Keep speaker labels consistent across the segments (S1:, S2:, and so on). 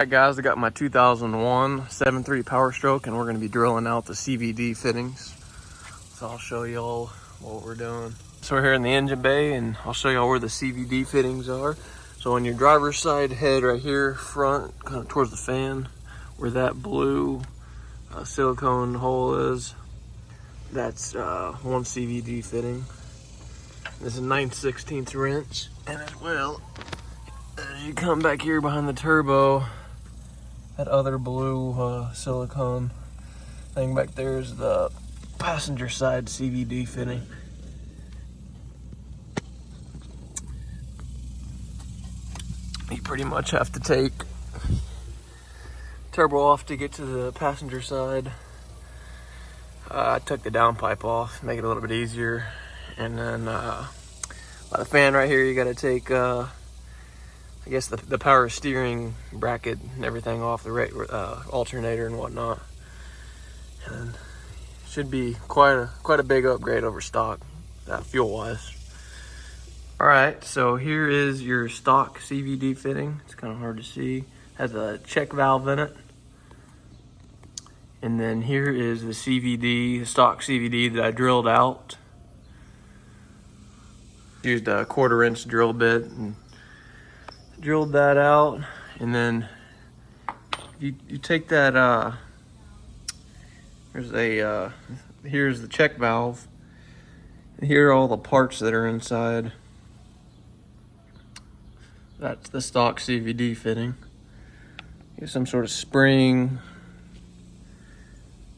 S1: Alright guys, I got my 2001 7.3 Power Stroke and we're going to be drilling out the CBD fittings. So I'll show y'all what we're doing. So we're here in the engine bay and I'll show y'all where the CBD fittings are. So on your driver's side head right here, front, kind of towards the fan, where that blue silicone hole is, that's one CBD fitting. This is a 9/16 wrench. And as well, as you come back here behind the turbo, that other blue silicone thing back there is the passenger side CBD fitting. You pretty much have to take turbo off to get to the passenger side. I took the downpipe off, make it a little bit easier. And then by the fan right here, you gotta take I guess the power steering bracket and everything off the alternator and whatnot. And should be quite a big upgrade over stock, fuel wise. All right, so here is your stock CVD fitting. It's kind of hard to see. Has a check valve in it. And then here is the CVD, the stock CVD that I drilled out. Used a 1/4 inch drill bit and drilled that out. And then you take that, here's the check valve. And here are all the parts that are inside. That's the stock CVD fitting. Here's some sort of spring.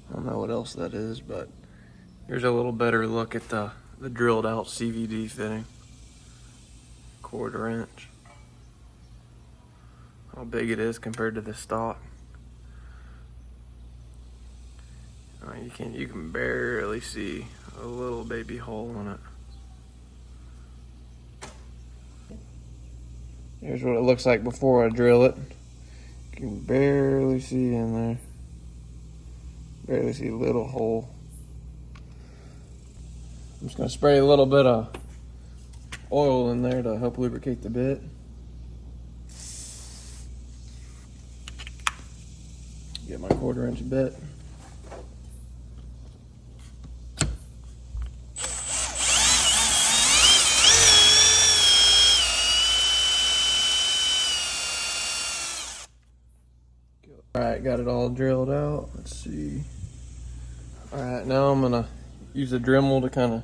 S1: I don't know what else that is, but here's a little better look at the drilled out CVD fitting. 1/4 inch. How big it is compared to the stock. You can barely see a little baby hole in it. Here's what it looks like before I drill it. You can barely see in there. Barely see a little hole. I'm just gonna spray a little bit of oil in there to help lubricate the bit. Get my 1/4 inch bit. Alright, got it all drilled out. Let's see. Alright, now I'm gonna use a Dremel to kind of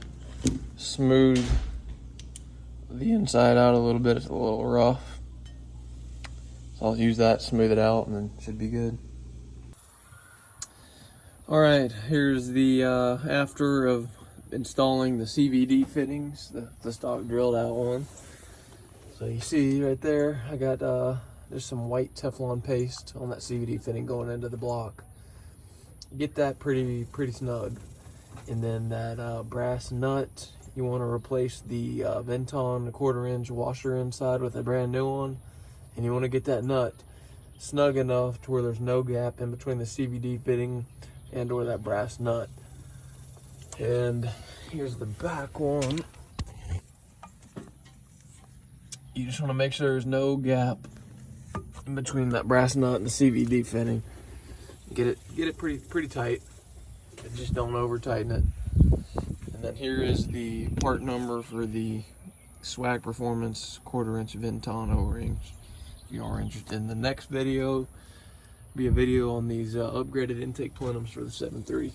S1: smooth the inside out a little bit. It's a little rough. So I'll use that, smooth it out, and then it should be good. Alright, here's the after of installing the CVD fittings, the stock drilled out one. So you see right there, I got there's some white Teflon paste on that CVD fitting going into the block. Get that pretty snug. And then that brass nut, you want to replace the Venton 1/4 inch washer inside with a brand new one. And you want to get that nut snug enough to where there's no gap in between the CVD fitting and or that brass nut. And here's the back one. You just want to make sure there's no gap in between that brass nut and the CVD fitting. Get it pretty tight. And just don't over tighten it. And then here is the part number for the Swag Performance 1/4 inch Venton O-rings. If you are interested in the next video, be a video on these upgraded intake plenums for the 7.3.